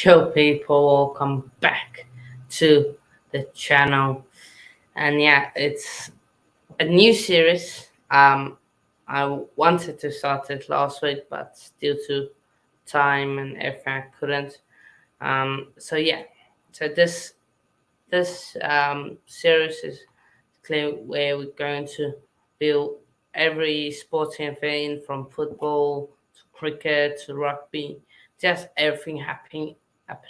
Yo, people, welcome back to the channel. And yeah, it's a new series. I wanted to start it last week, but due to time and everything, I couldn't. So yeah, so this series is clear where we're going to build every sporting event from football to cricket to rugby, just everything happening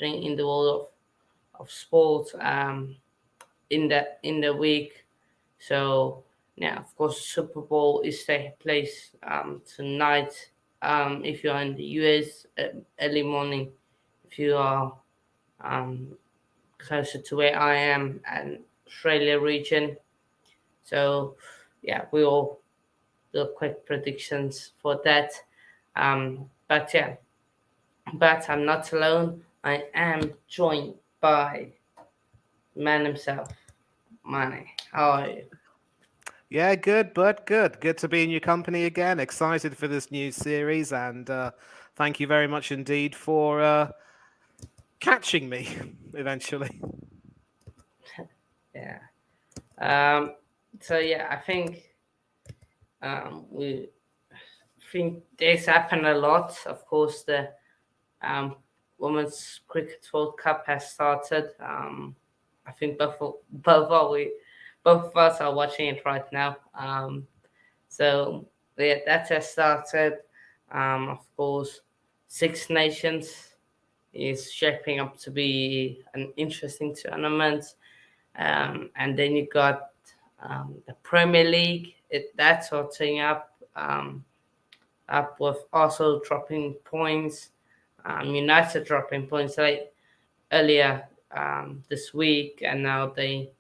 in the world of sports in the week. So yeah, of course, Super Bowl is taking place tonight. If you are in the US, early morning. If you are um, closer to where I am and Australia region. So yeah, we all do quick predictions for that. But yeah, but I'm not alone. I am joined by man himself, Manny. How are you? Yeah, good, bud. Good. Good to be in your company again. Excited for this new series, and thank you very much indeed for catching me eventually. Yeah. Um. So yeah, I we think this happened a lot. Of course, the um Women's Cricket World Cup has started. I think both of us are watching it right now. So yeah, that has started. Of course, Six Nations is shaping up to be an interesting tournament. And then you got the Premier League. That's sorting up with also dropping points. United dropping points like earlier this week, and now they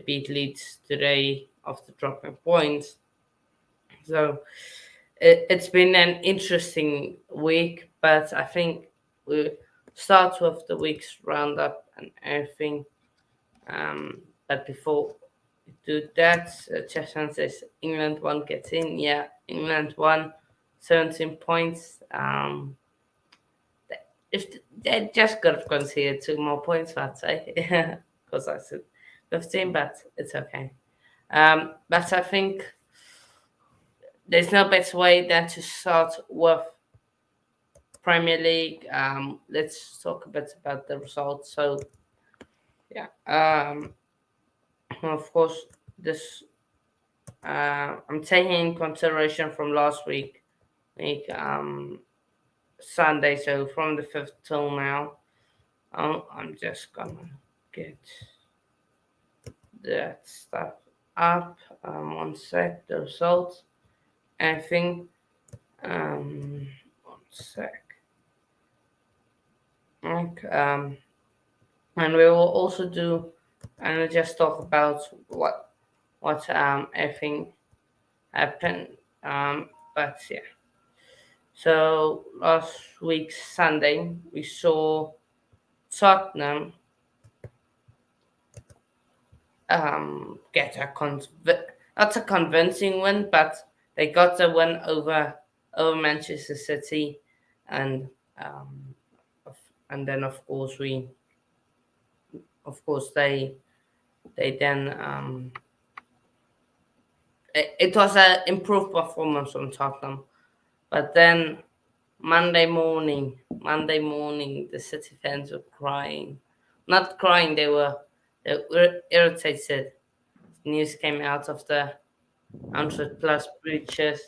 beat Leeds today after dropping points. So it's been an interesting week, but I think we start with the week's roundup and everything. But before we do that, Chesson says England won, gets in. Yeah, England won 17 points. If they just got to concede 2 more points, I'd say, because I said 15, but it's okay. But I think there's no better way than to start with Premier League. Let's talk a bit about the results. So yeah, of course, this I'm taking in consideration from last week Sunday. So from the fifth till now, I'm just gonna get that stuff up. One sec, the results. I think one sec. Okay, and we will also do and just talk about what everything happened. But yeah. So last week Sunday we saw Tottenham get not a convincing win, but they got the win over Manchester City, and um, and then of course they then it was an improved performance from Tottenham, but then Monday morning, the City fans were crying, not crying, they were irritated. News came out of the 100 plus breaches,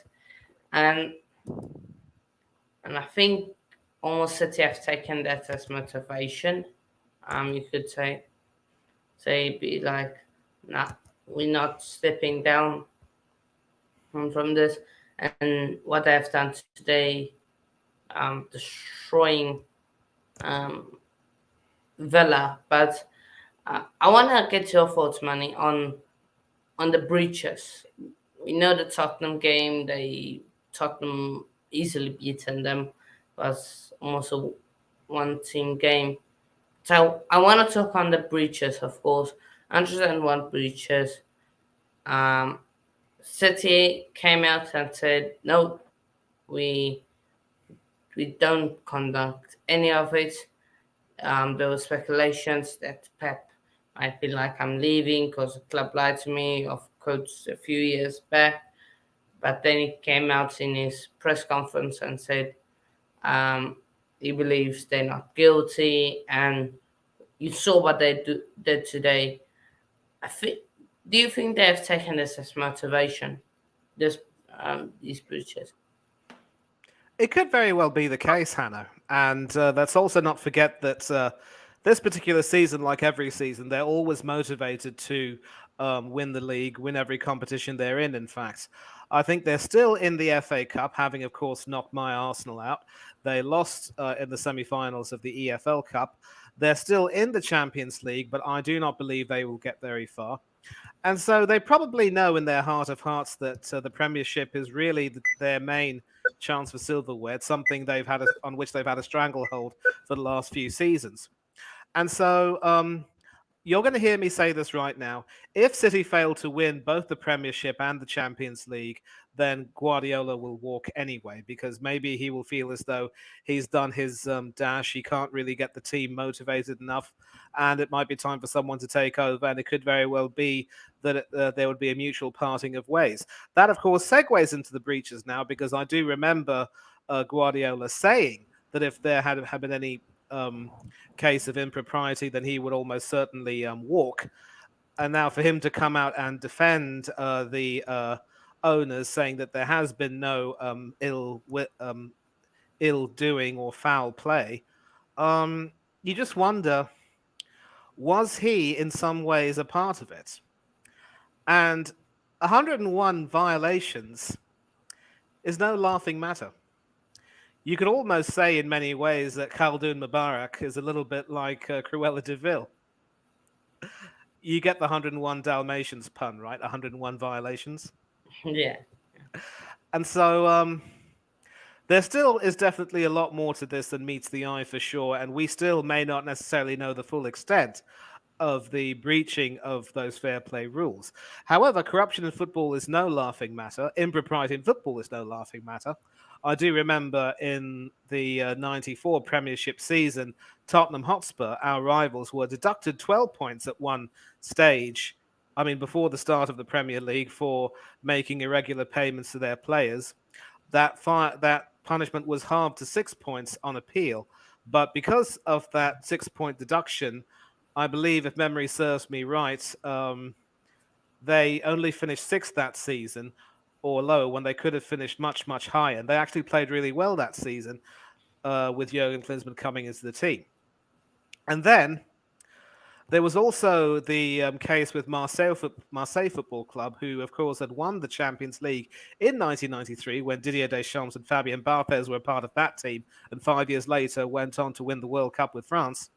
and and I think almost City have taken that as motivation. You could say be like, nah, we're not stepping down from this, and what they have done today, destroying um, Villa. But I want to get your thoughts, Manny, on the breaches. We know the Tottenham game; Tottenham easily beaten them. Was almost a one-team game. So I want to talk on the breaches, of course. 101 breaches. Um, City came out and said, no, we we don't conduct any of it. There were speculations that Pep might be like, I'm leaving because the club lied to me, of course, a few years back. But then he came out in his press conference and said um, he believes they're not guilty. And you saw what did today. I think. Do you think they have taken this as motivation? This these breaches. It could very well be the case, Hannah. And let's also not forget that this particular season, like every season, they're always motivated to win the league, win every competition they're in fact. I think they're still in the FA Cup, having, of course, knocked my Arsenal out. They lost in the semi finals of the EFL Cup. They're still in the Champions League, but I do not believe they will get very far. And so they probably know in their heart of hearts that the Premiership is really their main chance for silverware. It's something on which they've had a stranglehold for the last few seasons. And so you're going to hear me say this right now. If City fail to win both the Premiership and the Champions League, then Guardiola will walk anyway, because maybe he will feel as though he's done his dash. He can't really get the team motivated enough, and it might be time for someone to take over. And it could very well be that there would be a mutual parting of ways. That, of course, segues into the breaches now, because I do remember Guardiola saying that if there had been any case of impropriety, then he would almost certainly walk. And now for him to come out and defend the owners, saying that there has been no ill doing or foul play, you just wonder, was he in some ways a part of it? And 101 violations is no laughing matter. You could almost say in many ways that Khaldoon Mubarak is a little bit like Cruella de Vil. You get the 101 Dalmatians pun, right? 101 violations. Yeah. And so there still is definitely a lot more to this than meets the eye for sure. And we still may not necessarily know the full extent of the breaching of those fair play rules. However, corruption in football is no laughing matter. Impropriety in football is no laughing matter. I do remember in the 94 Premiership season, Tottenham Hotspur, our rivals, were deducted 12 points at one stage. I mean, before the start of the Premier League, for making irregular payments to their players. That punishment was halved to 6 points on appeal. But because of that 6 point deduction, I believe, if memory serves me right, they only finished sixth that season or lower, when they could have finished much, much higher. And they actually played really well that season with Jurgen Klinsmann coming into the team. And then there was also the case with Marseille Football Club, who, of course, had won the Champions League in 1993 when Didier Deschamps and Fabien Barthez were part of that team, and 5 years later went on to win the World Cup with France.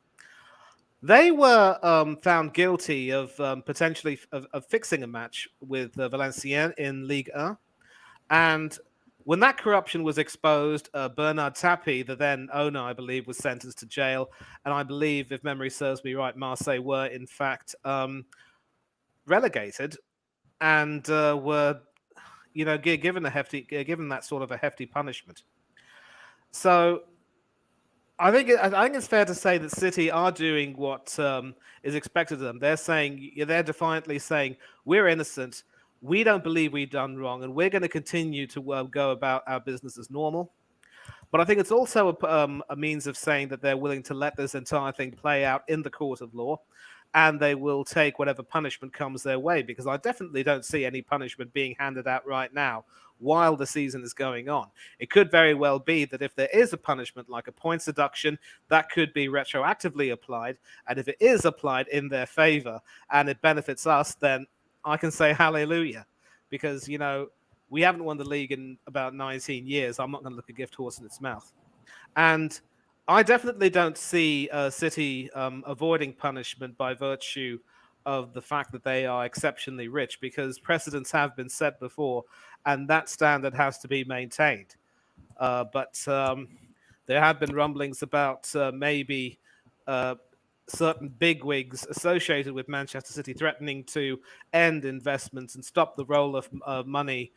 They were found guilty of potentially of fixing a match with Valenciennes in Ligue 1. And when that corruption was exposed, Bernard Tapie, the then owner, I believe, was sentenced to jail. And I believe, if memory serves me right, Marseille were, in fact, relegated and were, given that sort of a hefty punishment. So I think it's fair to say that City are doing what is expected of them. They're defiantly saying, we're innocent. We don't believe we've done wrong, and we're going to continue to go about our business as normal. But I think it's also a means of saying that they're willing to let this entire thing play out in the court of law, and they will take whatever punishment comes their way, because I definitely don't see any punishment being handed out right now while the season is going on. It could very well be that if there is a punishment like a points deduction, that could be retroactively applied, and if it is applied in their favor and it benefits us, then I can say hallelujah, because, we haven't won the league in about 19 years. I'm not going to look a gift horse in its mouth. And I definitely don't see City avoiding punishment by virtue of the fact that they are exceptionally rich, because precedents have been set before, and that standard has to be maintained. But there have been rumblings about maybe certain bigwigs associated with Manchester City threatening to end investments and stop the roll of money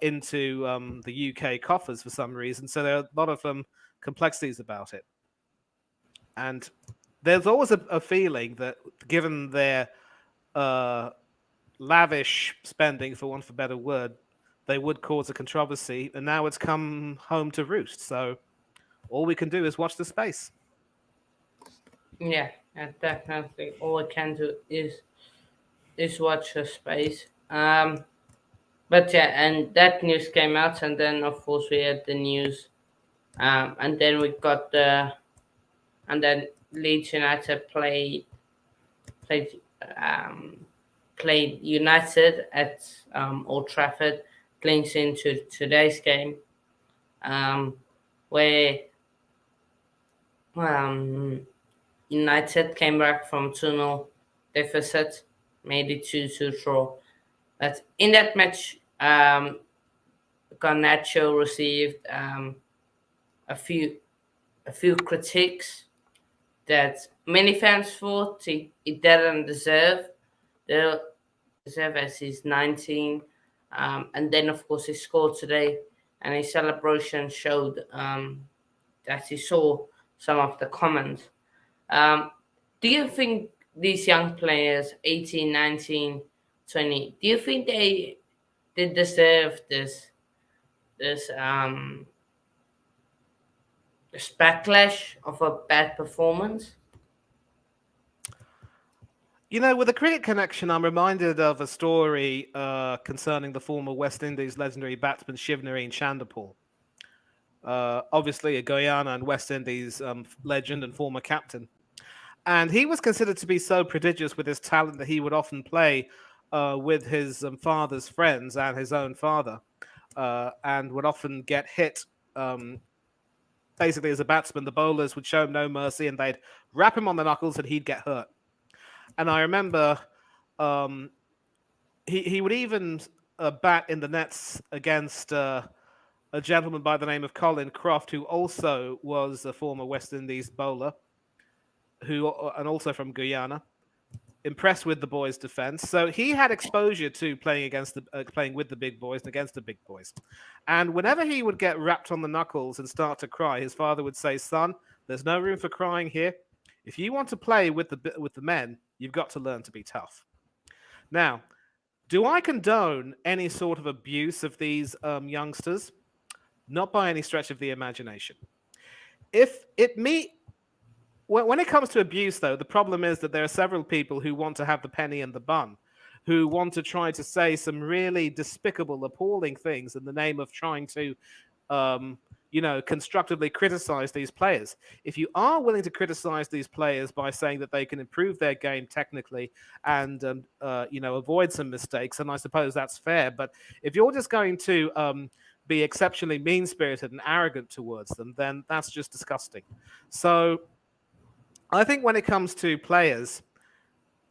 into the UK coffers for some reason. So there are a lot of complexities about it. And there's always a feeling that, given their uh, lavish spending, for want of a better word, they would cause a controversy. And now it's come home to roost. So all we can do is watch the space. Yeah, definitely. All I can do is watch her space. But yeah, and that news came out, and then of course we had the news, and then we got the, and then Leeds United played um, played United at Old Trafford, links into today's game, um, where um, United came back from 2-0 deficit, made it 2-2 draw. But in that match, Garnacho received a few a few critiques that many fans thought he didn't deserve. They deserve as he's 19, and then of course he scored today, and his celebration showed that he saw some of the comments. Um, do you think these young players, 18, 19, 20, do you think they deserve this this backlash of a bad performance? With a cricket connection, I'm reminded of a story concerning the former West Indies legendary batsman Shivnarine Chanderpaul. Obviously, a Guyana and West Indies legend and former captain. And he was considered to be so prodigious with his talent that he would often play with his father's friends and his own father, and would often get hit. Basically, as a batsman, the bowlers would show him no mercy and they'd rap him on the knuckles and he'd get hurt. And I remember um, he would even bat in the nets against a gentleman by the name of Colin Croft, who also was a former West Indies bowler, and also from Guyana. Impressed with the boys' defense, so he had exposure to playing with the big boys and against the big boys. And whenever he would get rapped on the knuckles and start to cry, his father would say, "Son, there's no room for crying here. If you want to play with the men, you've got to learn to be tough." Now, do I condone any sort of abuse of these youngsters? Not by any stretch of the imagination. If it me When it comes to abuse, though, the problem is that there are several people who want to have the penny and the bun, who want to try to say some really despicable, appalling things in the name of trying to, constructively criticize these players. If you are willing to criticize these players by saying that they can improve their game technically and, avoid some mistakes, then I suppose that's fair. But if you're just going to be exceptionally mean-spirited and arrogant towards them, then that's just disgusting. So I think when it comes to players,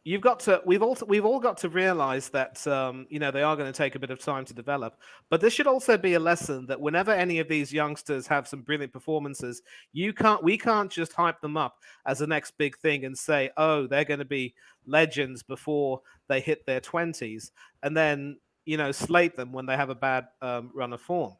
we've all got to realize that they are going to take a bit of time to develop. But this should also be a lesson that whenever any of these youngsters have some brilliant performances, we can't just hype them up as the next big thing and say, oh, they're going to be legends before they hit their 20s, and then slate them when they have a bad run of form.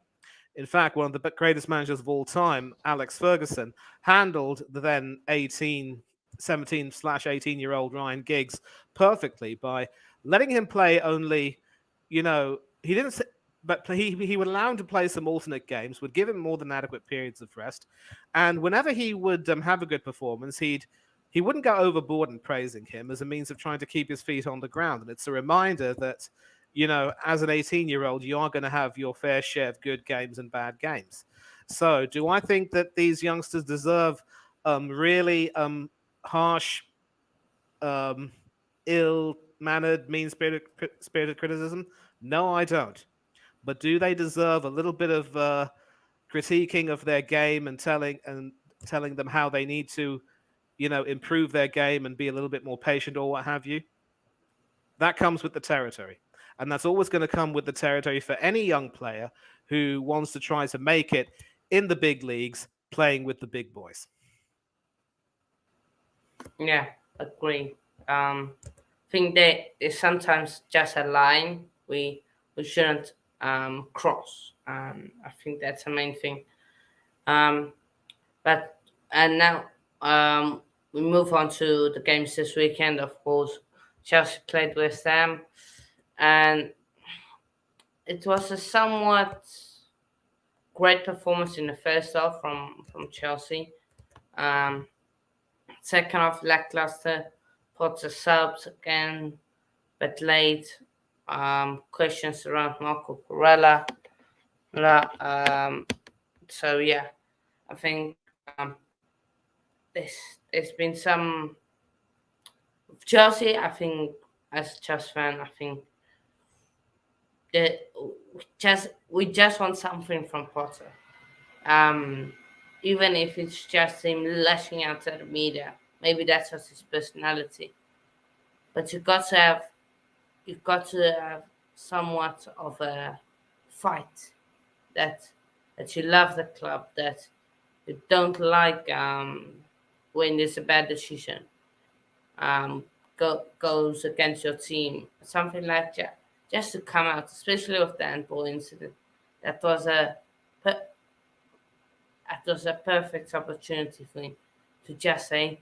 In fact, one of the greatest managers of all time, Alex Ferguson, handled the then 17/18-year-old Ryan Giggs perfectly by letting him play only, he didn't say, but he would allow him to play some alternate games, would give him more than adequate periods of rest. And whenever he would have a good performance, he wouldn't go overboard in praising him as a means of trying to keep his feet on the ground. And it's a reminder that as an 18-year-old, you are going to have your fair share of good games and bad games. So, do I think that these youngsters deserve really harsh, ill-mannered, mean-spirited criticism? No, I don't. But do they deserve a little bit of critiquing of their game and telling them how they need to, improve their game and be a little bit more patient or what have you? That comes with the territory. And that's always going to come with the territory for any young player who wants to try to make it in the big leagues playing with the big boys. Yeah, agree. Think that is sometimes just a line we shouldn't cross. I think that's the main thing. But and now Um, we move on to the games this weekend. Of course, Chelsea played West Ham, and it was a somewhat great performance in the first half from Chelsea. Um, Second half lackluster. Potter subs again, but late. Questions around Marco Corella. So yeah, I think there's been some Chelsea. I think as a Chelsea fan, I think that we just want something from Potter. Um, Even if it's just him lashing out at the media, maybe that's just his personality. But you've got to have somewhat of a fight that that you love the club, that you don't like when there's a bad decision um, goes against your team, something like that, just to come out, especially with the handball incident. That was a per- that was a perfect opportunity for him to just say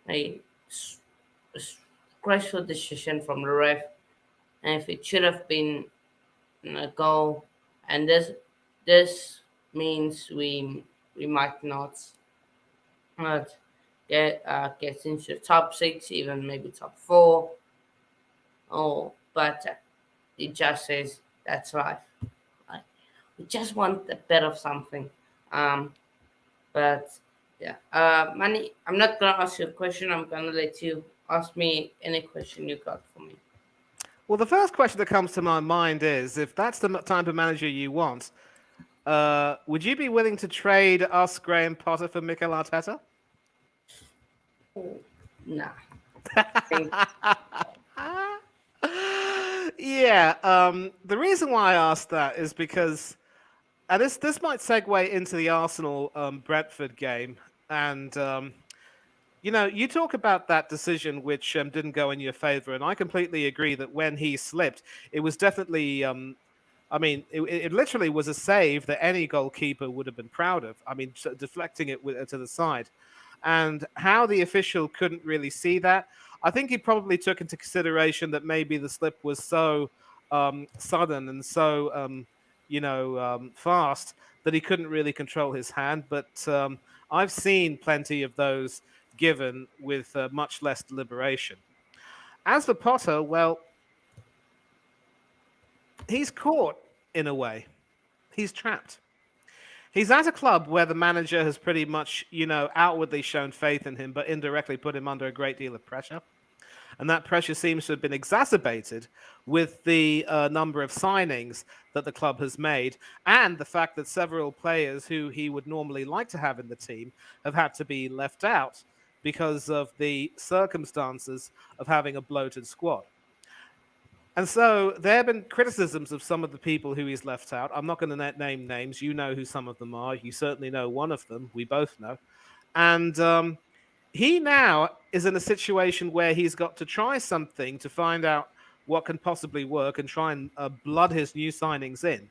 a, s- graceful decision from the ref, and if it should have been a goal, and this means we might not get into the top six, even maybe top four. Oh, but it just says that's life. Like, we just want a bit of something. Um, but yeah, Manny, I'm not gonna ask you a question. I'm gonna let you ask me any question you got for me. Well, the first question that comes to my mind is, if that's the type of manager you want, would you be willing to trade us Graham Potter for Mikel Arteta? Oh, nah, I think Yeah. The reason why I asked that is because, and this might segue into the Arsenal Brentford game, and you talk about that decision which didn't go in your favour, and I completely agree that when he slipped, it was definitely. I mean, it literally was a save that any goalkeeper would have been proud of. I mean, deflecting it to the side, and how the official couldn't really see that. I think he probably took into consideration that maybe the slip was so sudden and so fast that he couldn't really control his hand. But I've seen plenty of those given with much less deliberation. As for Potter, well, he's caught in a way. He's trapped. He's at a club where the manager has pretty much, outwardly shown faith in him, but indirectly put him under a great deal of pressure. And that pressure seems to have been exacerbated with the number of signings that the club has made, and the fact that several players who he would normally like to have in the team have had to be left out because of the circumstances of having a bloated squad. And so there have been criticisms of some of the people who he's left out. I'm not going to name names. You know who some of them are. You certainly know one of them. We both know. And he now is in a situation where he's got to try something to find out what can possibly work and try and blood his new signings in.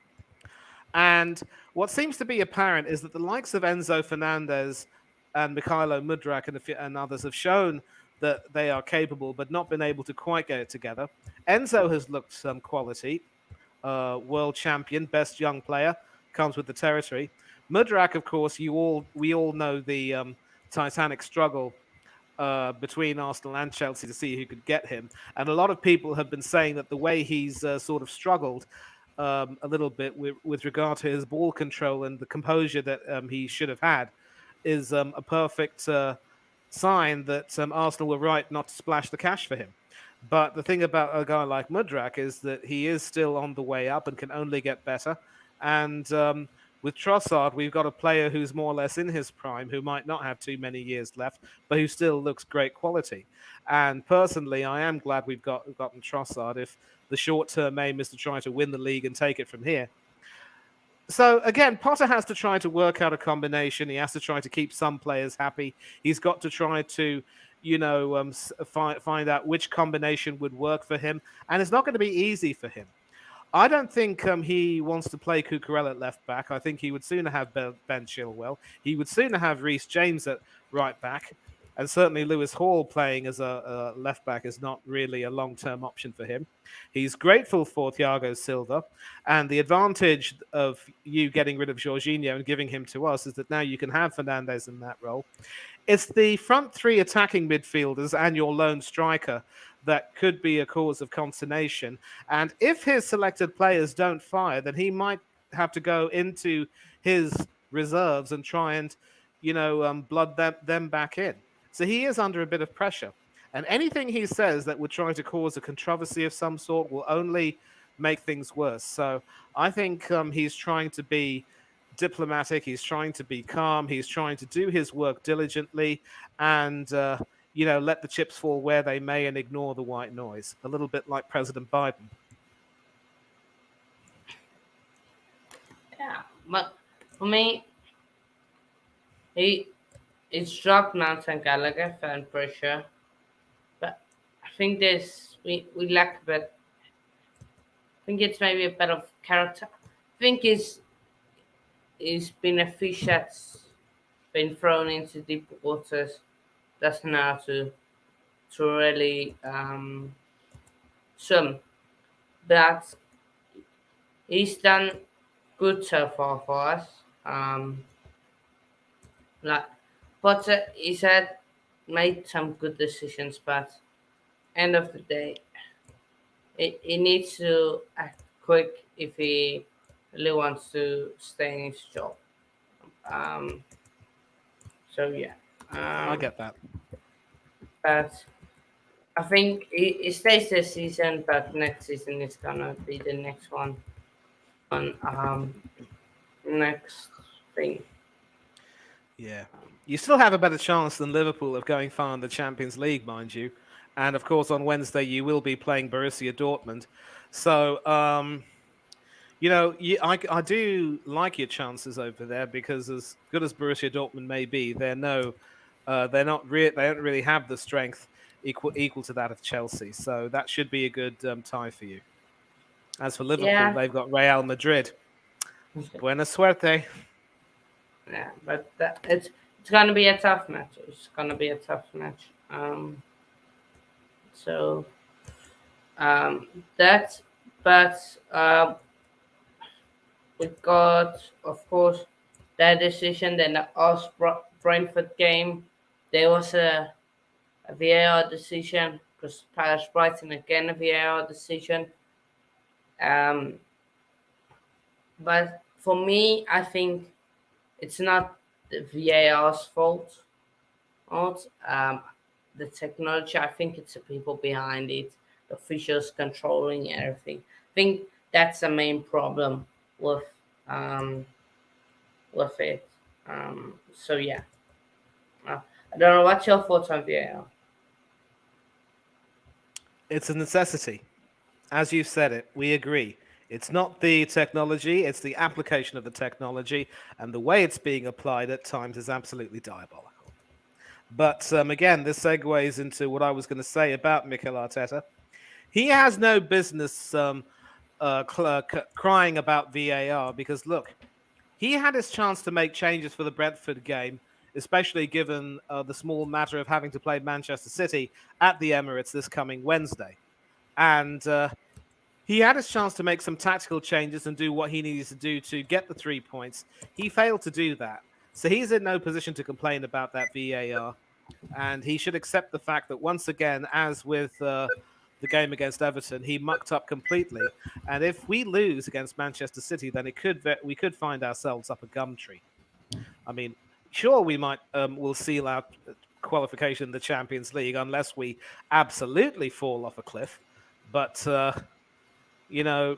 And what seems to be apparent is that the likes of Enzo Fernandez and Mikhailo Mudrak and others have shown that they are capable, but not been able to quite get it together. Enzo has looked some quality, world champion, best young player, comes with the territory. Mudrak, of course, we all know the Titanic struggle between Arsenal and Chelsea to see who could get him. And a lot of people have been saying that the way he's sort of struggled a little bit with regard to his ball control and the composure that he should have had is a perfect sign that Arsenal were right not to splash the cash for him. But the thing about a guy like Mudrak is that he is still on the way up and can only get better. And with Trossard, we've got a player who's more or less in his prime, who might not have too many years left, but who still looks great quality. And personally, I am glad we've gotten Trossard if the short-term aim is to try to win the league and take it from here. So again, Potter has to try to work out a combination. He has to try to keep some players happy. He's got to try to, find out which combination would work for him, and it's not going to be easy for him. I don't think he wants to play Cucurella at left back. I think he would sooner have Ben Chilwell. He would sooner have Reece James at right back. And certainly Lewis Hall playing as a left back is not really a long term option for him. He's grateful for Thiago Silva. And the advantage of you getting rid of Jorginho and giving him to us is that now you can have Fernandes in that role. It's the front three attacking midfielders and your lone striker that could be a cause of consternation. And if his selected players don't fire, then he might have to go into his reserves and try and, blood them back in. So he is under a bit of pressure. And anything he says that would try to cause a controversy of some sort will only make things worse. So I think he's trying to be diplomatic. He's trying to be calm. He's trying to do his work diligently and, let the chips fall where they may and ignore the white noise. A little bit like President Biden. Yeah, but for me, it's dropped Mount and Gallagher fan pressure, but I think we lack a bit. I think it's maybe a bit of character. I think he's been a fish that's been thrown into deep waters. Doesn't know how to really swim, but he's done good so far for us. Like Potter, he's had made some good decisions, but end of the day, he needs to act quick if he really wants to stay in his job. Um, so yeah, I um, get that. but I think he stays this season, but next season is gonna be the next one. Next thing. Yeah. You still have a better chance than Liverpool of going far in the Champions League, mind you. And of course, on Wednesday, you will be playing Borussia Dortmund. So, I do like your chances over there because as good as Borussia Dortmund may be, they don't really have the strength equal to that of Chelsea. So that should be a good tie for you. As for Liverpool, Yeah, they've got Real Madrid. Buena suerte. yeah, but it's gonna be a tough match. It's gonna be a tough match. So um, that, but we got, of course, that decision. Then the us Brentford game, there was a VAR decision because Palace Brighton again a VAR decision. Um, but for me, I think it's not the VAR's fault. Not the technology. I think it's the people behind it, the officials controlling everything. I think that's the main problem with um, with it. So yeah, I don't know what's your thoughts on VAR. It's a necessity. As you said it, we agree. It's not the technology, it's the application of the technology, and the way it's being applied at times is absolutely diabolical. But again, this segues into what I was going to say about Mikel Arteta. He has no business crying about VAR because, look, he had his chance to make changes for the Brentford game, especially given the small matter of having to play Manchester City at the Emirates this coming Wednesday. And he had his chance to make some tactical changes and do what he needed to do to get the 3 points. He failed to do that. So he's in no position to complain about that VAR. And he should accept the fact that once again, as with the game against Everton, he mucked up completely. And if we lose against Manchester City, then we could find ourselves up a gum tree. I mean, sure, we'll seal out qualification in the Champions League unless we absolutely fall off a cliff. But you know,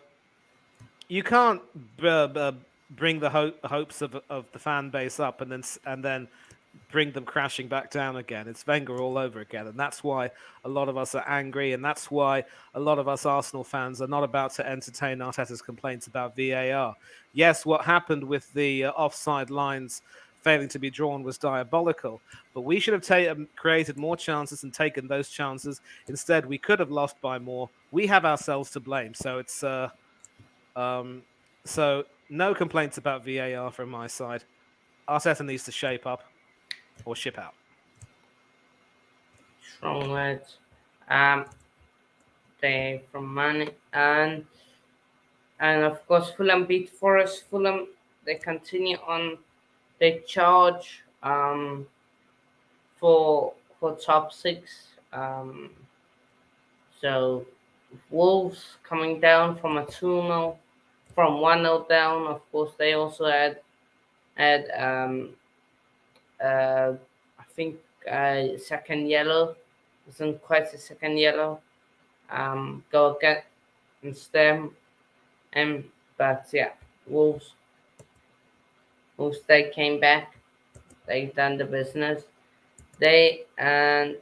you can't bring the hopes of the fan base up and then bring them crashing back down again. It's Wenger all over again, and that's why a lot of us are angry, and that's why a lot of us Arsenal fans are not about to entertain Arteta's complaints about VAR. Yes, what happened with the offside lines failing to be drawn was diabolical, but we should have created more chances and taken those chances. Instead, we could have lost by more. We have ourselves to blame, so it's Um, so no complaints about VAR from my side. Arteta needs to shape up or ship out. Strong words. Um, they from money and of course Fulham beat Forest. Fulham they continue on their charge for top six. So Wolves coming down from a 2-0, from 1-0 down. Of course, they also had I think second yellow. Wasn't quite a second yellow. Go against them, and but yeah, Wolves. Wolves they came back. They done the business. They and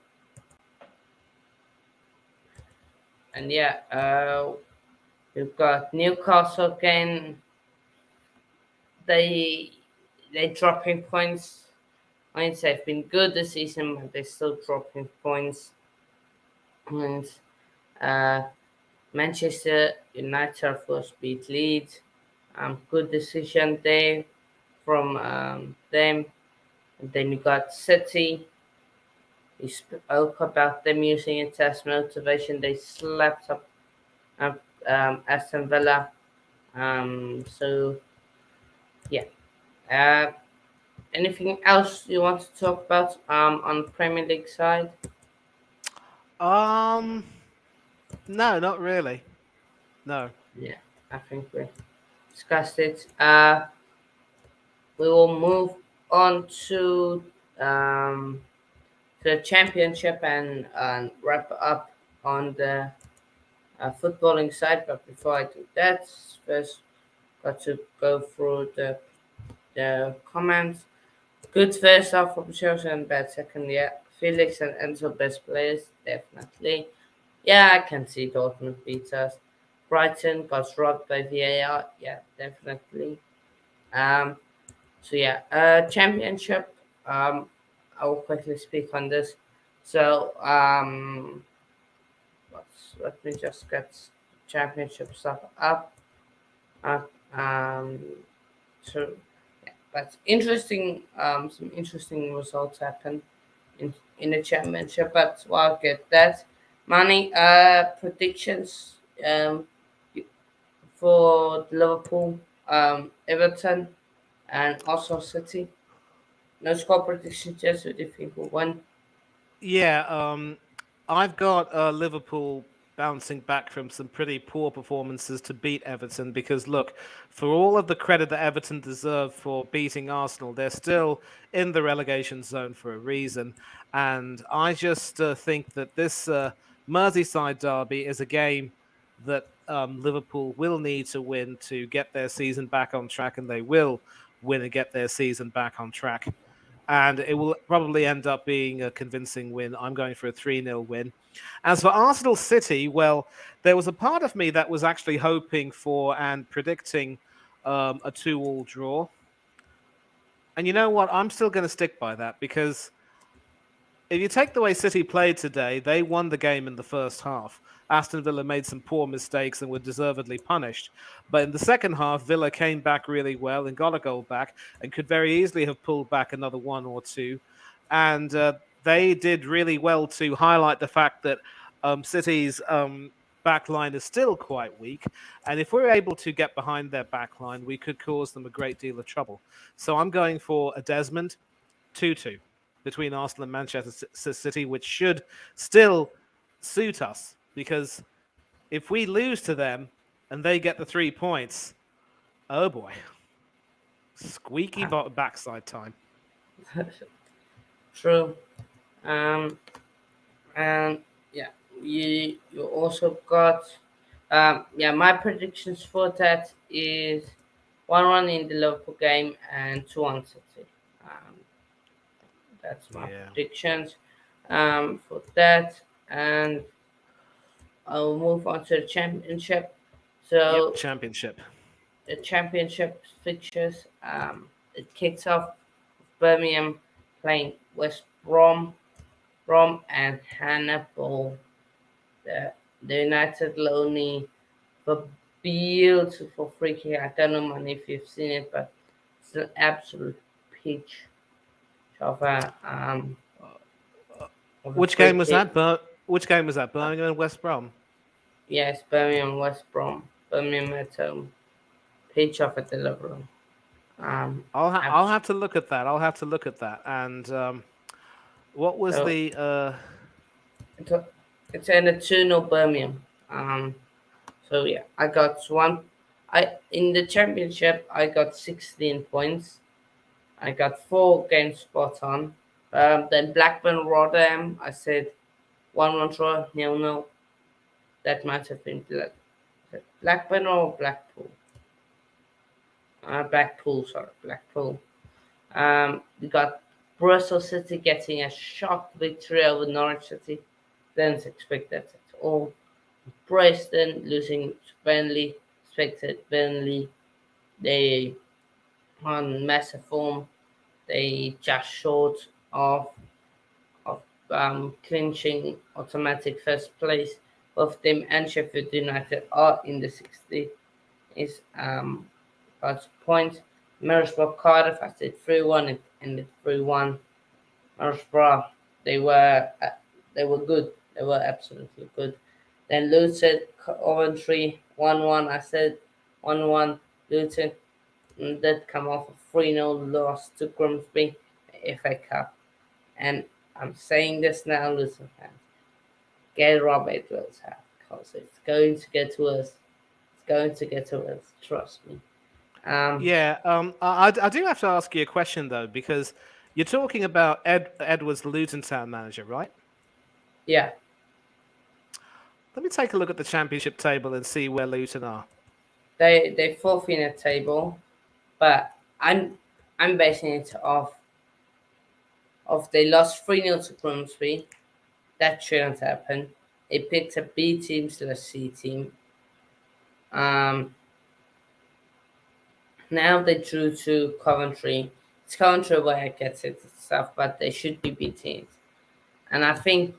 yeah, we've got Newcastle again. They they dropping points. Points have been good this season, but they're still dropping points. And uh, Manchester United first beat Leeds. Good decision there from them. And then you got City. We spoke about them using it as motivation. They slapped up Aston Villa. So yeah. Uh, Anything else you want to talk about on Premier League side? Um, no, not really. No. Yeah, I think we discussed it. We will move on um, to the championship and wrap up on the footballing side. But before I do that, first got to go through the comments. Good first half from Chelsea and bad second. Yeah, Felix and Enzo best players definitely. Yeah, I can see Dortmund beat us. Brighton got robbed by VAR. Yeah, definitely. Um, so yeah, championship. I will quickly speak on this. So let me just get championship stuff up. Up. So yeah, but interesting. Some interesting results happened in the championship. But well, I'll get that. Money. Predictions. For Liverpool, Everton, and also City. No score prediction just who do you think will win? Yeah, I've got Liverpool bouncing back from some pretty poor performances to beat Everton because, look, for all of the credit that Everton deserve for beating Arsenal, they're still in the relegation zone for a reason. And I just think that this Merseyside derby is a game that Liverpool will need to win to get their season back on track, and they will win and get their season back on track and it will probably end up being a convincing win. I'm going for a 3-0 win. As for Arsenal City, well, there was a part of me that was actually hoping for and predicting a 2-all draw. And you know what? I'm still going to stick by that because if you take the way City played today, they won the game in the first half. Aston Villa made some poor mistakes and were deservedly punished. But in the second half, Villa came back really well and got a goal back and could very easily have pulled back another one or two. And they did really well to highlight the fact that City's back line is still quite weak. And if we're able to get behind their back line, we could cause them a great deal of trouble. So I'm going for a Desmond 2-2 between Arsenal and Manchester City, which should still suit us because if we lose to them and they get the 3 points, oh boy, squeaky backside time. True. Um, and yeah, you also got yeah. My predictions for that is 1-1 in the Liverpool game and 2-1 City. Um, that's my Yeah. predictions for that, and I'll move on to the championship. Yep, So championship. the championship fixtures. It kicks off Birmingham playing West Brom and Hannibal. The United lonely beautiful free kick. I don't know, man, if you've seen it, but it's an absolute peach of a Which free game was kick. that? Which game was that? Birmingham and West Brom. Yes, Birmingham West Brom. Birmingham at home. Peach of a delivery. I'll Abs- have to look at that. I'll have to look at that. And what was so the it's a, it's in a 2-0 Birmingham. So yeah, I got one. I in the championship I got 16 points. I got 4 games spot on. Then Blackburn Rotherham, I said 1-1 draw, 0-0. That might have been Blackburn or Blackpool. Blackpool, sorry, Blackpool. We got Bristol City getting a shock victory over Norwich City. Didn't expect that at all. Preston losing to Burnley. Expected Burnley. They on massive form. They just short of clinching automatic first place. Both them and Sheffield United are in the 60 is got points. Middlesbrough Cardiff, I said 3-1, it ended 3-1. Middlesbrough, they were uh, they were good. They were absolutely good. Then Luton Coventry 1-1. I said 1-1. Luton did come off a 3-0 loss to Grimsby FA Cup. And I'm saying this now, Luton fans. Get Rob Edwards out because it's going to get worse. It's going to get worse. Trust me. Um, Yeah, I do have to ask you a question though, because you're talking about Edwards, the Luton Town manager, right? yeah, Let me take a look at the championship table and see where Luton are. they fourth in a table, but I'm basing it off they lost 3-0 to Grimsby. That shouldn't happen. They picked a B team slash C team. Um, Now they drew to Coventry. It's Coventry where I get it and stuff, but they should be B teams. And I think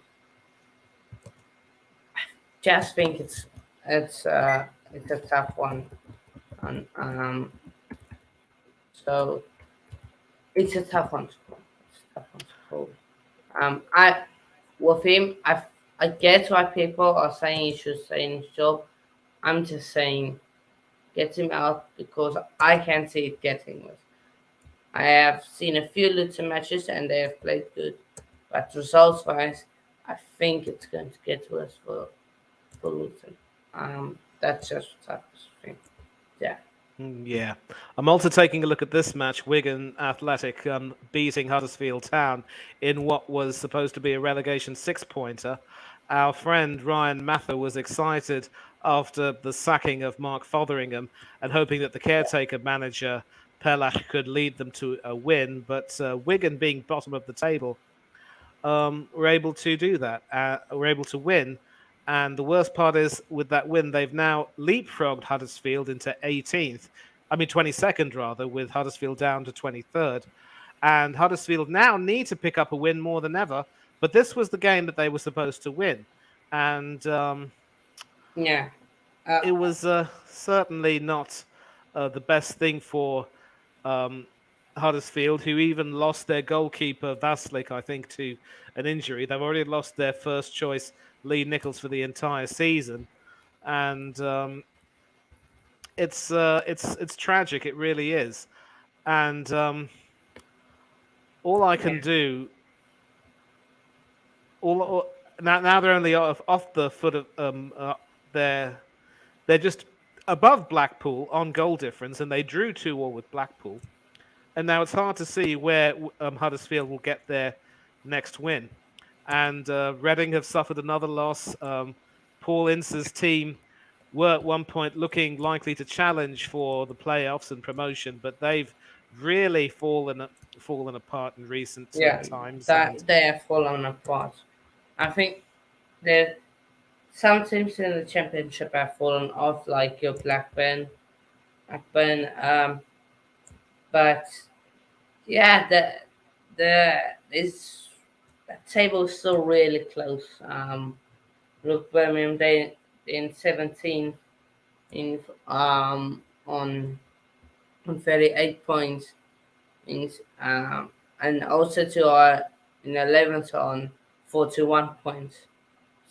just think it's a tough one. And so it's a tough one to call. It's a tough one to call. I with him, I get why people are saying he should stay in his job. I'm just saying get him out because I can't see it getting worse. I have seen a few Luton matches and they have played good, but results wise, I think it's going to get worse for Luton. That's just what I think. Yeah, Yeah, I'm also taking a look at this match: Wigan Athletic beating Huddersfield Town in what was supposed to be a relegation six-pointer. Our friend Ryan Mather was excited after the sacking of Mark Fotheringham and hoping that the caretaker manager Pelach could lead them to a win. But Wigan, being bottom of the table, were able to do that. Were able to win. And the worst part is, with that win, they've now leapfrogged Huddersfield into 18th. I mean, 22nd rather, with Huddersfield down to 23rd. And Huddersfield now need to pick up a win more than ever. But this was the game that they were supposed to win. And yeah, uh, it was certainly not the best thing for um, Huddersfield, who even lost their goalkeeper Vaslik, I think, to an injury. They've already lost their first choice Lee Nichols for the entire season, and it's tragic. It really is, and all I can yeah, do all now they're only off the foot of they're just above Blackpool on goal difference, and they drew 2-2 with Blackpool. And now it's hard to see where Huddersfield will get their next win. And Reading have suffered another loss. Paul Ince's team were at one point looking likely to challenge for the playoffs and promotion, but they've really fallen apart in recent yeah. times. And That they have fallen apart. I think that some teams in the championship have fallen off, like your Blackburn. But yeah, the is that table is still really close. Look, Birmingham they in 17th in on 38 points, means and also to our in 11th on 41 points.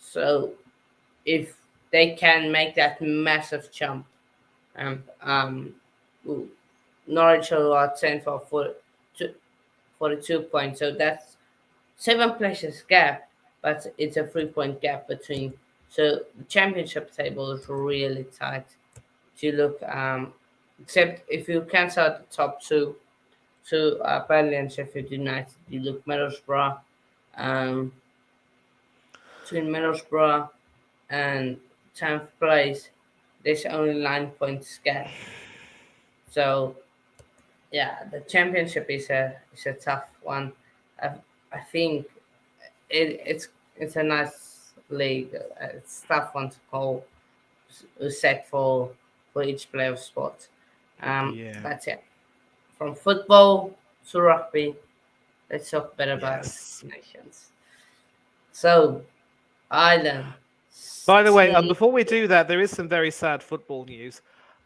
So if they can make that massive jump, um, Norwich are 10 for 42 points. So that's 7 places gap, but it's a 3 point gap between. So the championship table is really tight. If you look, except if you cancel out the top two, Burnley and Sheffield United, you look Middlesbrough, um, between Middlesbrough and 10th place, there's only 9 points gap. So yeah, the championship is a tough one. I, I think it's a nice league. It's a tough one to call set for each playoff spot. Yeah. That's it. From football to rugby, let's talk a bit about the Six Yes. Nations. So Ireland, By the way, team. before we do that, there is some very sad football news.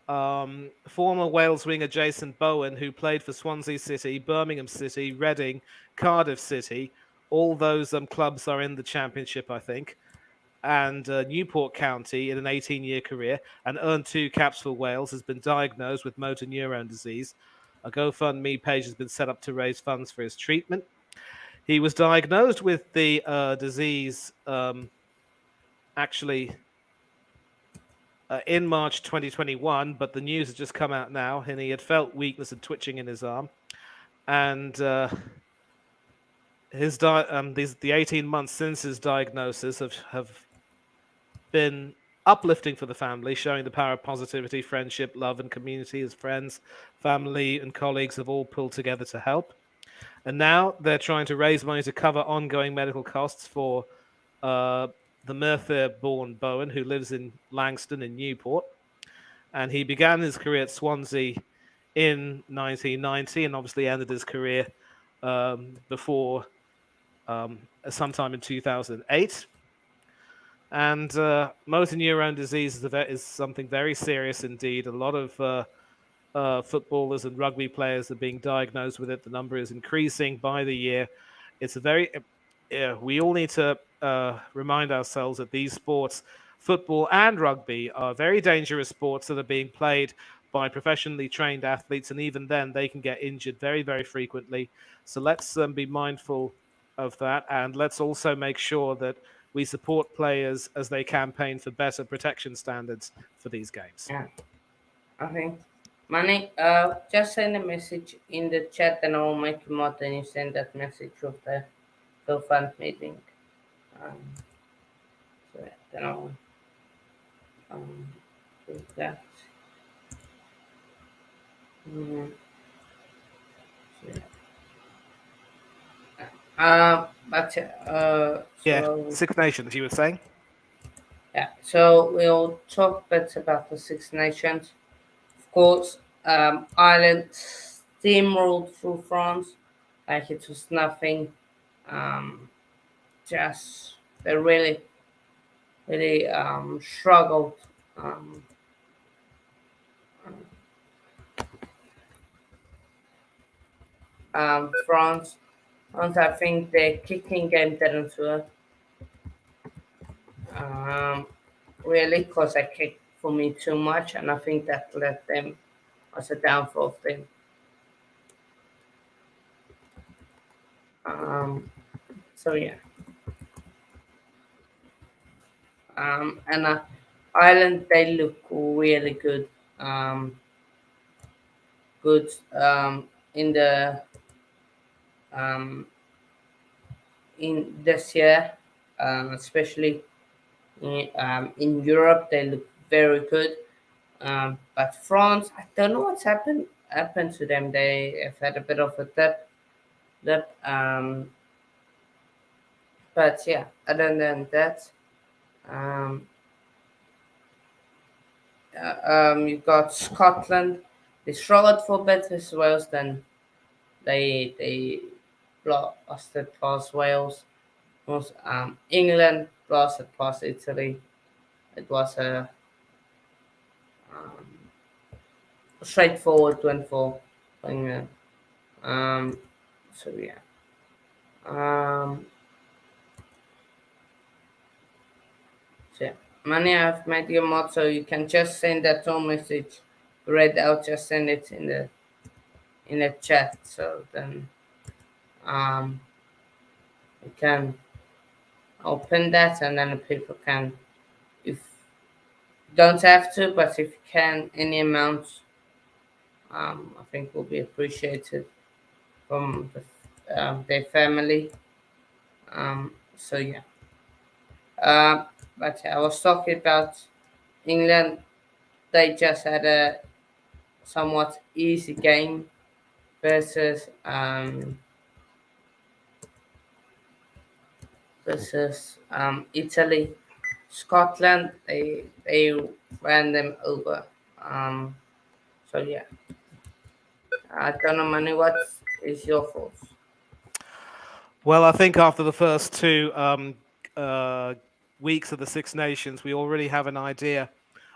Former Wales winger Jason Bowen, who played for Swansea City, Birmingham City, Reading, Cardiff City, all those clubs are in the Championship, I think, and Newport County in an 18-year career, and earned 2 caps for Wales, has been diagnosed with motor neurone disease. A GoFundMe page has been set up to raise funds for his treatment. He was diagnosed with the disease actually in March 2021, but the news has just come out now, and he had felt weakness and twitching in his arm. And the 18 months since his diagnosis have been uplifting for the family, showing the power of positivity, friendship, love, and community. His friends, family, and colleagues have all pulled together to help. And now they're trying to raise money to cover ongoing medical costs for the Merthyr-born Bowen, who lives in Langston in Newport. And he began his career at Swansea in 1990 and obviously ended his career before sometime in 2008. And motor neurone disease is something very serious indeed. A lot of footballers and rugby players are being diagnosed with it. The number is increasing by the year. It's a very, we all need to remind ourselves that these sports, football and rugby, are very dangerous sports that are being played by professionally trained athletes. And even then, they can get injured very, very frequently. So let's be mindful of that. And let's also make sure that we support players as they campaign for better protection standards for these games. Yeah, okay. Manny, just send a message in the chat and I'll make you mod and you send that message of the GoFundMe link. Um, so then I'll um, do that. Mm, so, but Yeah, so Six Nations, you were saying? yeah, so we'll talk a bit about the Six Nations. Of course, Ireland steamrolled through France like it was nothing. Um, just they really struggled. Um, France, I think their kicking game didn't work. Um, really, because they kicked for me too much, and I think that led them as a downfall of them. Um, so yeah, and Ireland they look really good. Good in the um, in this year, especially in Europe, they look very good. But France, I don't know what's happened to them. They have had a bit of a dip. But yeah, other than that, um, you got Scotland. They struggled for a bit with Wales. Then they lost it past Wales. Was England lost it past Italy. It was a um, straightforward when for playing there. Um, so yeah. Um, so yeah. Many have made your mod, so you can just send that to message read out. Just send it in the chat. So then um, you can open that, and then people can, if don't have to, but if you can, any amount, I think will be appreciated from their family. So yeah. Uh, but I was talking about England. They just had a somewhat easy game versus Italy. Scotland, they ran them over. Um, so yeah, I don't know, Manu. What is your thoughts? Well, I think after the first two uh, weeks of the Six Nations, we already have an idea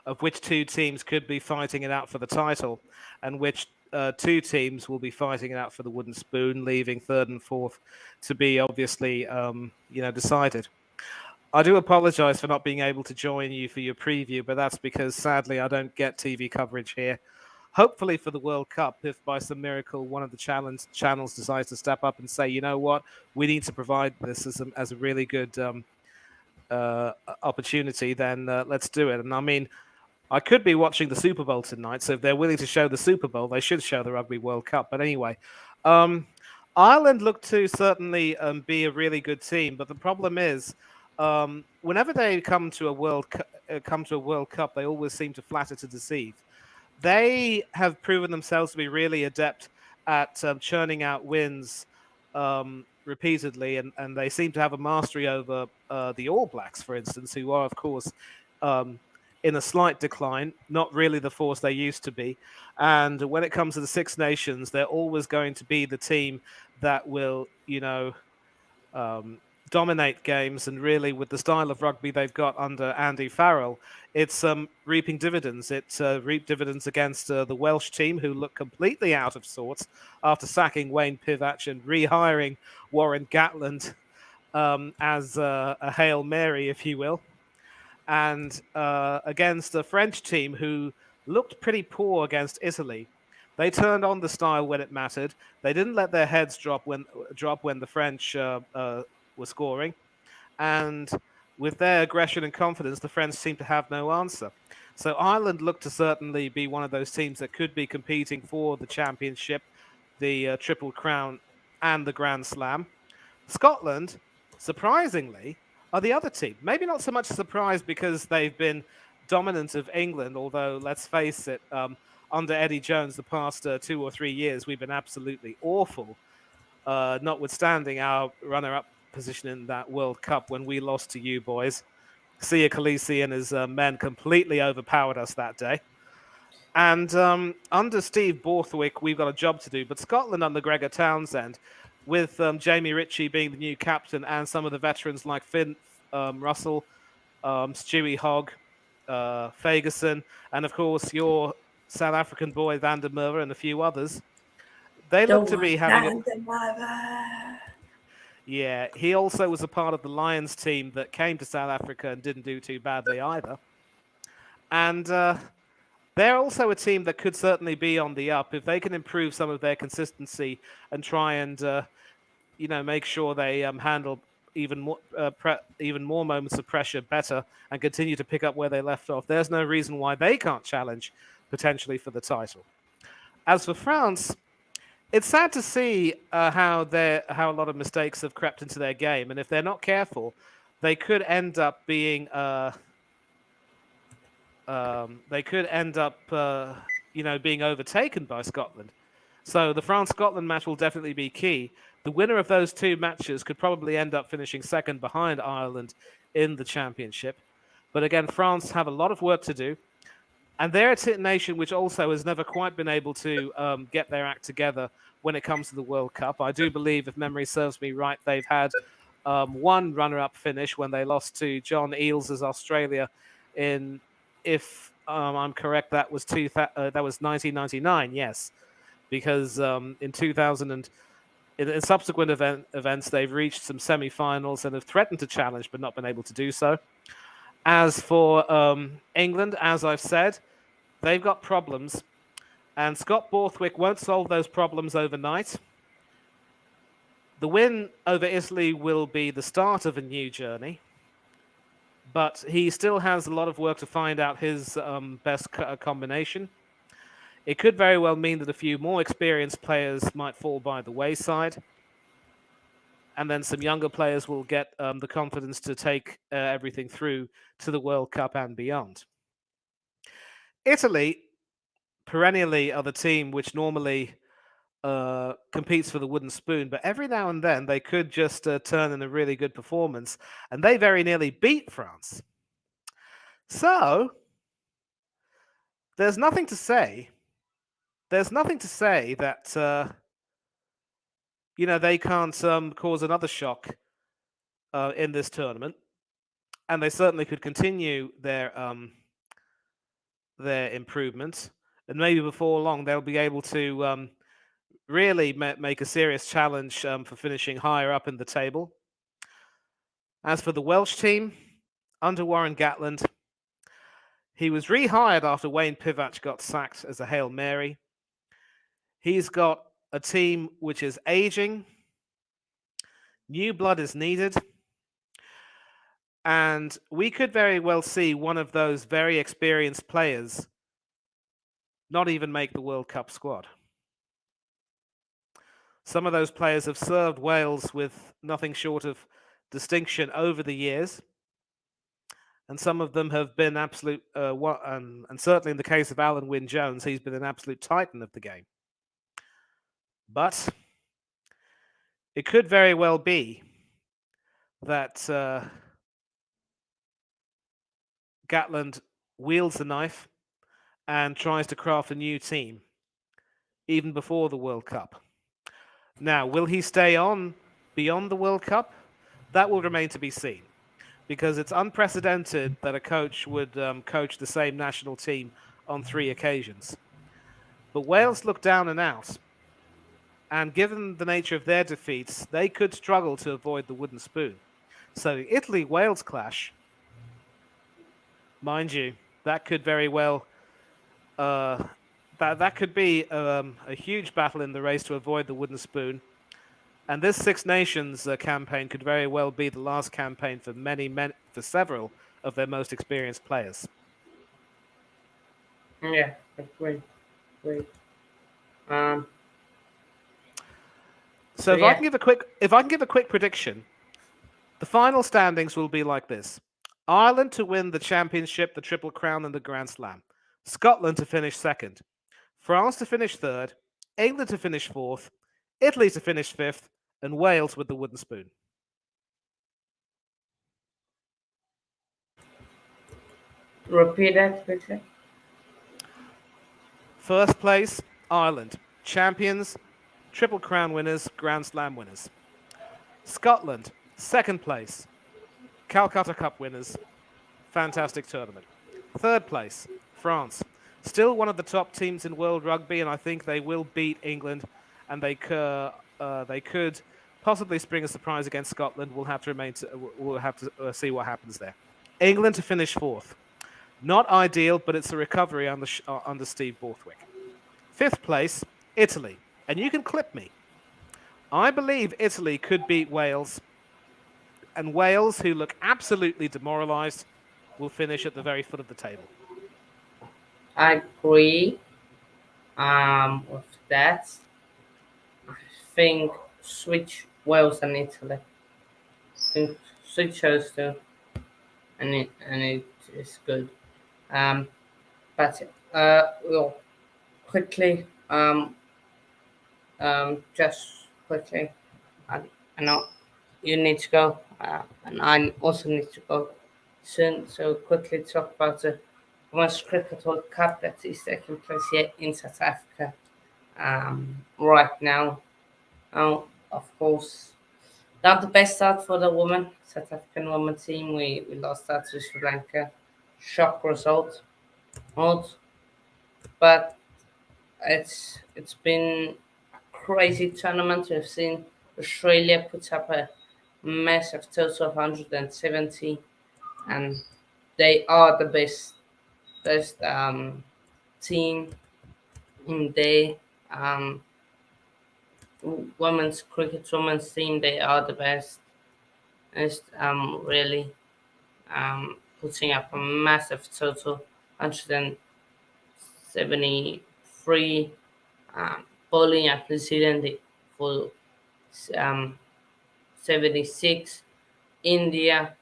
of which two teams could be fighting it out for the title, and which two teams will be fighting it out for the wooden spoon, leaving third and fourth to be obviously, decided. I do apologise for not being able to join you for your preview, but that's because sadly I don't get TV coverage here. Hopefully for the World Cup, if by some miracle one of the channels decides to step up and say, you know what, we need to provide this as a really good opportunity, then let's do it. And I mean, I could be watching the Super Bowl tonight, so if they're willing to show the Super Bowl, they should show the Rugby World Cup. But anyway, um, Ireland look to certainly be a really good team, but the problem is, whenever they come to a World Cup, they always seem to flatter to deceive. They have proven themselves to be really adept at churning out wins repeatedly, and they seem to have a mastery over the All Blacks, for instance, who are, of course, um, in a slight decline, not really the force they used to be. And when it comes to the Six Nations, they're always going to be the team that will, um, dominate games. And really, with the style of rugby they've got under Andy Farrell, it's reaping dividends. It reaped dividends against the Welsh team, who look completely out of sorts after sacking Wayne Pivac and rehiring Warren Gatland as a Hail Mary, if you will, and against a French team who looked pretty poor against Italy. They turned on the style when it mattered. They didn't let their heads drop when the French were scoring, and with their aggression and confidence, the French seemed to have no answer. So Ireland looked to certainly be one of those teams that could be competing for the championship, the Triple Crown, and the Grand Slam. Scotland, surprisingly, are the other team. Maybe not so much surprised because they've been dominant of England, although let's face it, under Eddie Jones, the past 2 or 3 years, we've been absolutely awful, notwithstanding our runner up position in that World Cup when we lost to you boys. Sia Khaleesi and his men completely overpowered us that day. And under Steve Borthwick, we've got a job to do. But Scotland under Gregor Townsend, with Jamie Ritchie being the new captain and some of the veterans like Finn Russell, Stewie Hogg, Fagerson, and of course your South African boy Van der Merwe and a few others, they The look to be one having a. and the mother. Yeah, he also was a part of the Lions team that came to South Africa and didn't do too badly either. And they're also a team that could certainly be on the up if they can improve some of their consistency and try and make sure they handle even more moments of pressure better and continue to pick up where they left off. There's no reason why they can't challenge potentially for the title. As for France, it's sad to see how a lot of mistakes have crept into their game, and if they're not careful, they could end up being being overtaken by Scotland. So the France-Scotland match will definitely be key. The winner of those two matches could probably end up finishing second behind Ireland in the championship. But again, France have a lot of work to do. And they're a nation which also has never quite been able to get their act together when it comes to the World Cup. I do believe, if memory serves me right, they've had one runner-up finish when they lost to John Eales' Australia in, if I'm correct. That was 1999. Yes, because in 2000 in subsequent events, they've reached some semi-finals and have threatened to challenge, but not been able to do so. As for England, as I've said, they've got problems, and Scott Borthwick won't solve those problems overnight. The win over Italy will be the start of a new journey, but he still has a lot of work to find out his best combination. It could very well mean that a few more experienced players might fall by the wayside, and then some younger players will get the confidence to take everything through to the World Cup and beyond. Italy, perennially, are the team which normally competes for the wooden spoon, but every now and then they could just turn in a really good performance, and they very nearly beat France. So there's nothing to say. There's nothing to say that they can't cause another shock in this tournament, and they certainly could continue their improvements, and maybe before long they'll be able to really make a serious challenge for finishing higher up in the table. As for the Welsh team, under Warren Gatland, he was rehired after Wayne Pivac got sacked as a Hail Mary. He's got a team which is aging, new blood is needed, and we could very well see one of those very experienced players not even make the World Cup squad. Some of those players have served Wales with nothing short of distinction over the years, and some of them have been absolute, and certainly in the case of Alan Wynne-Jones, he's been an absolute titan of the game. But it could very well be that Gatland wields the knife and tries to craft a new team even before the World Cup. Now, will he stay on beyond the World Cup? That will remain to be seen, because it's unprecedented that a coach would coach the same national team on 3 occasions. But Wales look down and out, and given the nature of their defeats, they could struggle to avoid the wooden spoon. So the Italy-Wales clash, mind you, that could very well that could be a huge battle in the race to avoid the wooden spoon. And this Six Nations campaign could very well be the last campaign for for several of their most experienced players. Yeah, great. So if I can give a quick prediction, the final standings will be like this: Ireland to win the championship, the Triple Crown, and the Grand Slam. Scotland to finish second. France to finish third. England to finish fourth. Italy to finish fifth. And Wales with the wooden spoon. Repeat that, please. First place, Ireland. Champions, Triple Crown winners, Grand Slam winners. Scotland, second place. Calcutta Cup winners. Fantastic tournament. Third place, France. Still one of the top teams in world rugby, and I think they will beat England, and they could possibly spring a surprise against Scotland. We'll have to see what happens there. England to finish fourth. Not ideal, but it's a recovery under Steve Borthwick. Fifth place, Italy. And you can clip me. I believe Italy could beat Wales, and Wales, who look absolutely demoralised, will finish at the very foot of the table. I agree with that. I think switch Wales and Italy. I think switch those two, and it is good. But well, quickly, just quickly, I know you need to go, and I also need to go soon. So quickly talk about the Women's Cricket World Cup that is taking place here in South Africa right now. Of course, not the best start for the women, South African women team. We lost that to Sri Lanka. Shock result. odd, but it's been a crazy tournament. We've seen Australia put up a massive total of 170, and they are the best team in the um, women's cricket women's team. They are the best. It's really putting up a massive total, 173, bowling at New Zealand for um, 76. India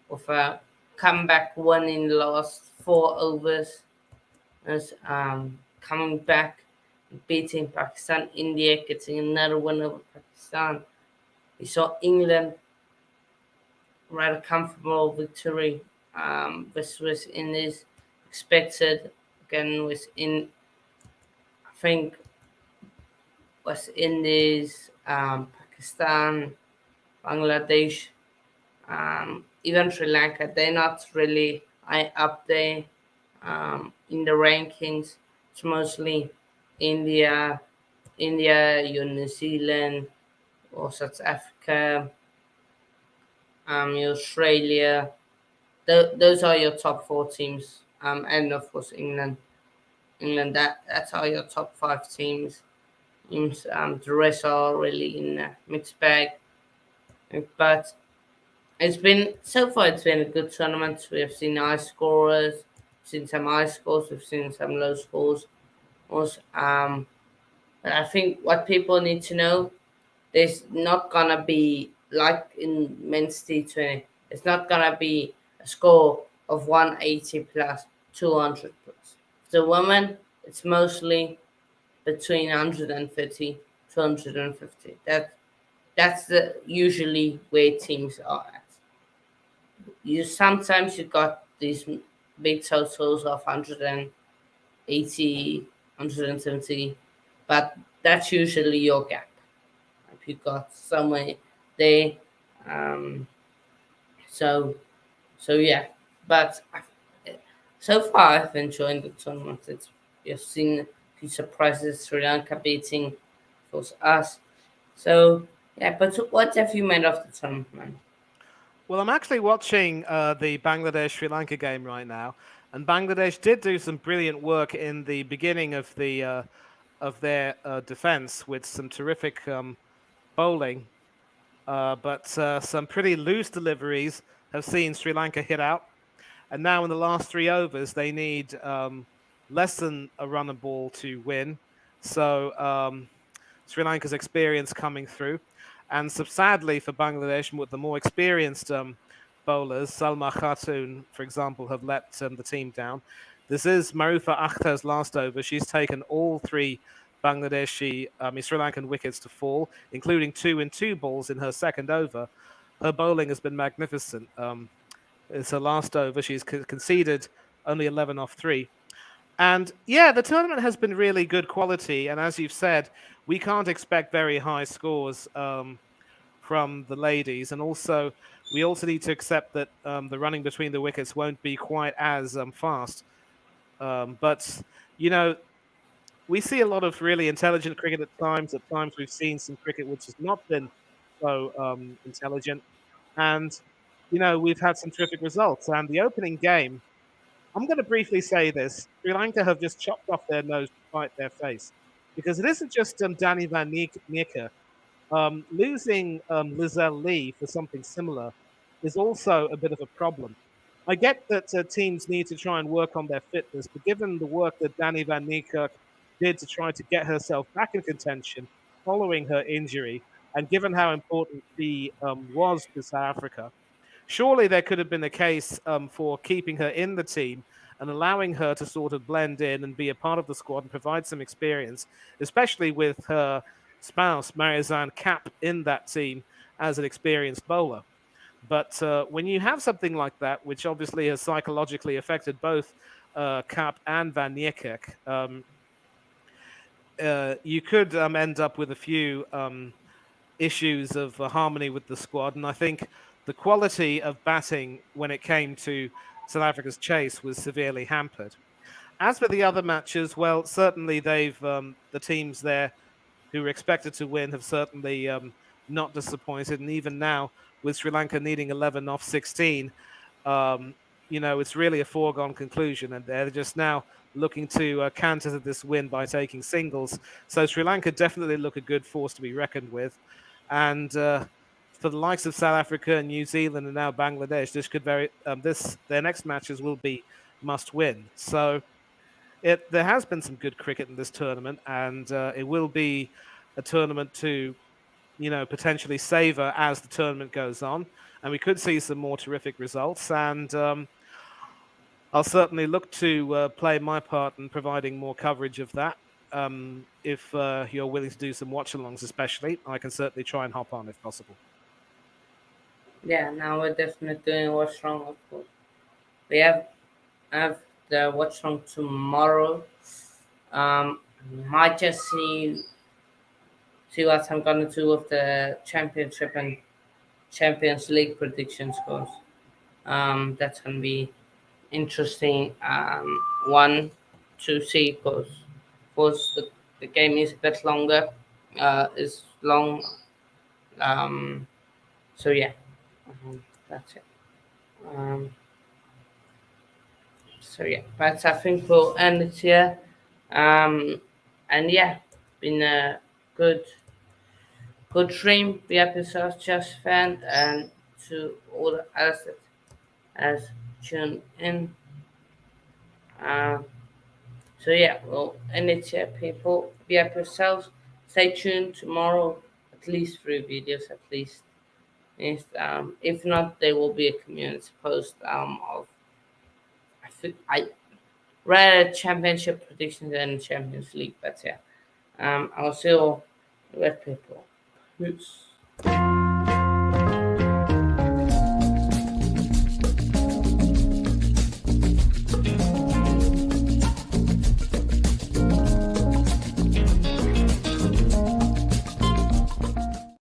with a comeback one in the last 4 overs, as coming back, beating Pakistan. India getting another one over Pakistan. We saw England rather comfortable victory. This was in this expected, again was in, I think was in this Pakistan, Bangladesh, even Sri Lanka. They're not really up there in the rankings. It's mostly India, your New Zealand or South Africa, your Australia. Those are your top four teams, and of course England. That's all your top five teams. The rest are really in a mixed bag. But it's been so far. It's been a good tournament. We have seen high scorers, seen some high scores. We've seen some low scores. Also, but I think what people need to know, there's not gonna be like in men's T20. It's not gonna be a score of 180 plus 200 plus. The women, it's mostly between 130 to 150. That's the usually where teams are at. You sometimes you got these big totals of 180, 170, but that's usually your gap. If you got somewhere there, um, so yeah. But so far, I've enjoyed the tournament. You've seen a few surprises. Sri Lanka beating, of course, us. So yeah. But what have you made of the tournament? Well, I'm actually watching the Bangladesh Sri Lanka game right now, and Bangladesh did do some brilliant work in the beginning of their defense with some terrific bowling, but some pretty loose deliveries have seen Sri Lanka hit out. And now in the last 3 overs, they need less than a run and ball to win. So Sri Lanka's experience coming through. And so sadly for Bangladesh, with the more experienced bowlers, Salma Khatun, for example, have let the team down. This is Marufa Akhtar's last over. She's taken all three Sri Lankan wickets to fall, including 2 in 2 balls in her second over. Her bowling has been magnificent. It's her last over. She's conceded only 11 off three. And yeah, the tournament has been really good quality. And as you've said, we can't expect very high scores from the ladies. And also, we also need to accept that the running between the wickets won't be quite as fast. But, you know, we see a lot of really intelligent cricket at times. At times, we've seen some cricket which has not been so intelligent. And, we've had some terrific results. And the opening game, I'm going to briefly say this. Sri Lanka have just chopped off their nose to spite their face. Because it isn't just Danny Van Niekerk. Losing Lizelle Lee for something similar is also a bit of a problem. I get that teams need to try and work on their fitness, but given the work that Danny Van Niekerk did to try to get herself back in contention following her injury, and given how important she was to South Africa, surely there could have been a case for keeping her in the team and allowing her to sort of blend in and be a part of the squad and provide some experience, especially with her spouse, Marizanne Kapp, in that team as an experienced bowler. But when you have something like that, which obviously has psychologically affected both Kapp and Van Niekerk, you could end up with a few issues of harmony with the squad. And I think the quality of batting when it came to South Africa's chase was severely hampered. As for the other matches, well, certainly they've the teams there who were expected to win have certainly not disappointed. And even now, with Sri Lanka needing 11 off 16, um, it's really a foregone conclusion. And they're just now looking to counter to this win by taking singles. So Sri Lanka definitely look a good force to be reckoned with. And for the likes of South Africa and New Zealand and now Bangladesh, this could their next matches will be must win. So there has been some good cricket in this tournament, and it will be a tournament to potentially savor as the tournament goes on, and we could see some more terrific results. And I'll certainly look to play my part in providing more coverage of that. If you're willing to do some watch-alongs, especially, I can certainly try and hop on if possible. Yeah, now we're definitely doing what's wrong, of course. We have the what's wrong tomorrow. Um, might just see what I'm gonna do with the championship and Champions League prediction scores. That's gonna be interesting one to see because the game is a bit longer. Is long. Um, so yeah, that's it. Um, so yeah, but I think we'll end it here. And yeah, been a good stream. Be happy yourself, just fan, and to all the others that has tuned in. Uh, so yeah, we'll end it here, people. Be happy yourselves. Stay tuned tomorrow. At least 3 videos, at least. If not, there will be a community post of I read championship predictions and Champions League, but yeah. I'll see you with people. Peace.